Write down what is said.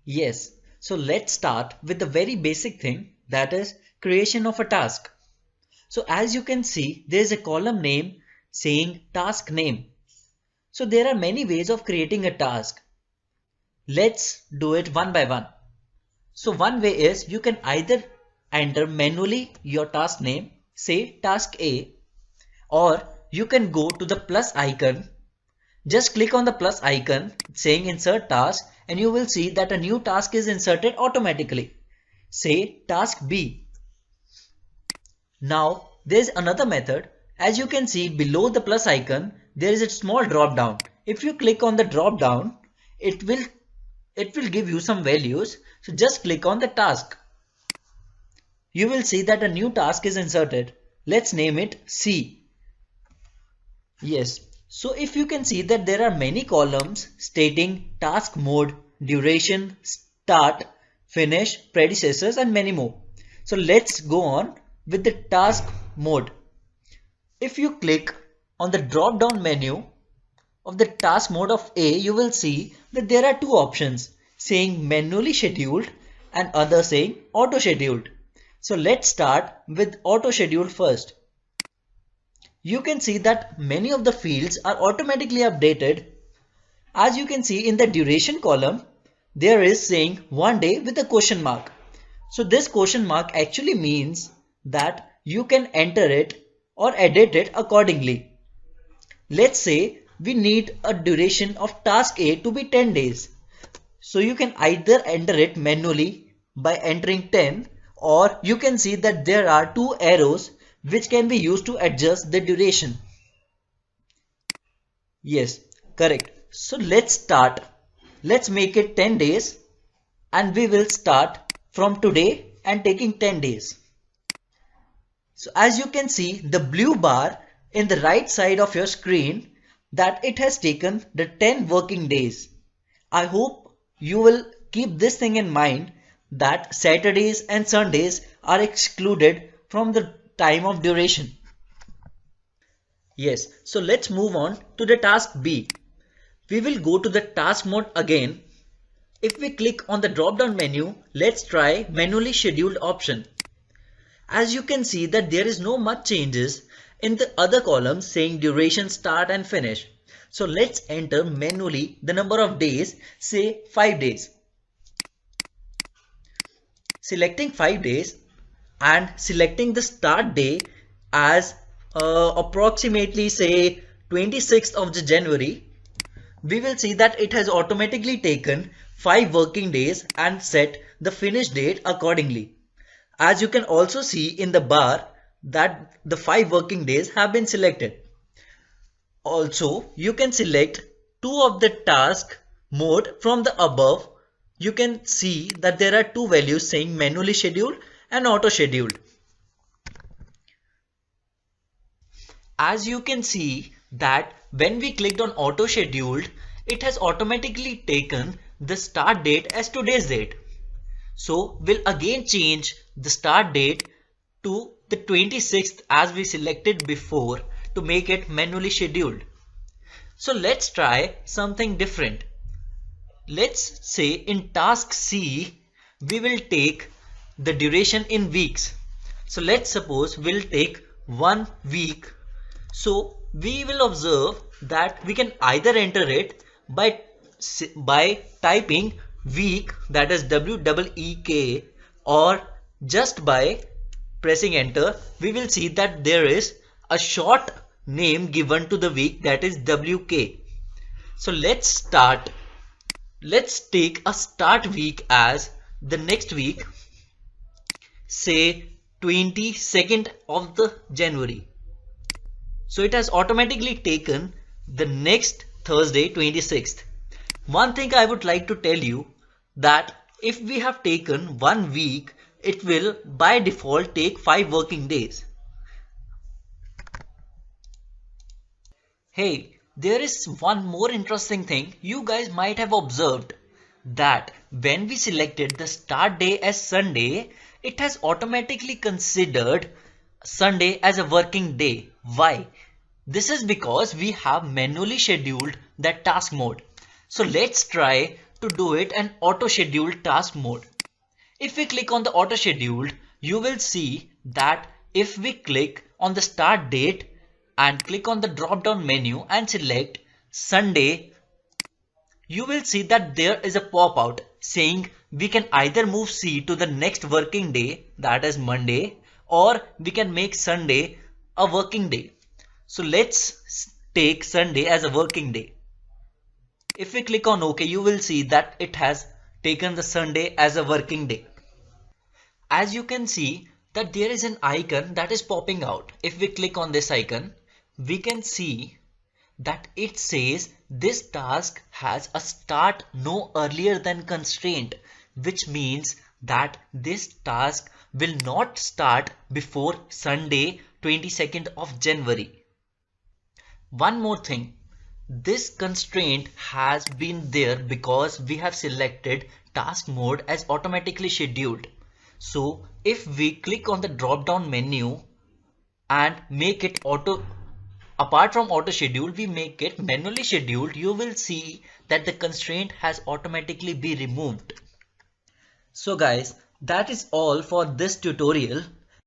Yes, so let's start with the very basic thing, that is creation of a task. So as you can see, there is a column name saying task name. So there are many ways of creating a task. Let's do it one by one. So one way is you can either enter manually your task name, say task A, or you can go to the plus icon. Just click on the plus icon saying insert task and you will see that a new task is inserted automatically. Say task B. Now there is another method. As you can see below the plus icon, there is a small drop down. If you click on the drop down, it will give you some values. So just click on the task. You will see that a new task is inserted. Let's name it C. Yes. So if you can see that there are many columns stating task mode, duration, start, finish, predecessors and many more. So let's go on with the task mode. If you click on the drop down menu of the task mode of A, you will see that there are two options saying manually scheduled and other saying auto scheduled. So let's start with auto scheduled first. You can see that many of the fields are automatically updated. As you can see in the duration column, there is saying 1 day with a question mark. So this question mark actually means that you can enter it or edit it accordingly. Let's say we need a duration of task A to be 10 days. So you can either enter it manually by entering 10, or you can see that there are two arrows which can be used to adjust the duration. Yes, correct. So let's start. Let's make it 10 days and we will start from today and taking 10 days. So as you can see the blue bar in the right side of your screen, that it has taken the 10 working days. I hope you will keep this thing in mind, that Saturdays and Sundays are excluded from the time of duration. Yes, so let's move on to the task B. We will go to the task mode again. If we click on the drop down menu, let's try manually scheduled option. As you can see that there is no much changes in the other columns saying duration, start and finish. So let's enter manually the number of days, say 5 days. Selecting 5 days and selecting the start day as approximately say 26th of January, we will see that it has automatically taken 5 working days and set the finish date accordingly. As you can also see in the bar that the 5 working days have been selected. Also, you can select two of the task mode from the above. You can see that there are two values saying manually scheduled and auto scheduled. As you can see that when we clicked on auto scheduled, it has automatically taken the start date as today's date. So we'll again change the start date to the 26th as we selected before to make it manually scheduled. So let's try something different. Let's say in task C, we will take the duration in weeks. So let's suppose we'll take 1 week. So we will observe that we can either enter it by typing week, that is WEEK, or just by pressing enter. We will see that there is a short name given to the week, that is WK. So let's start. Let's take a start week as the next week, say 22nd of the January. So it has automatically taken the next Thursday 26th. One thing I would like to tell you, that if we have taken 1 week, it will by default take 5 working days. Hey, there is one more interesting thing you guys might have observed, that when we selected the start day as Sunday, it has automatically considered Sunday as a working day. Why? This is because we have manually scheduled that task mode. So let's try to do it in auto scheduled task mode. If we click on the auto scheduled, you will see that if we click on the start date and click on the drop down menu and select Sunday, you will see that there is a pop out saying we can either move C to the next working day, that is Monday, or we can make Sunday a working day. So let's take Sunday as a working day. If we click on OK, you will see that it has taken the Sunday as a working day. As you can see that there is an icon that is popping out. If we click on this icon, we can see that it says this task has a start no earlier than constraint, which means that this task will not start before Sunday 22nd of January. One more thing, this constraint has been there because we have selected task mode as automatically scheduled. So if we click on the drop down menu and make it apart from auto schedule, we make it manually scheduled, you will see that the constraint has automatically been removed. So guys, that is all for this tutorial.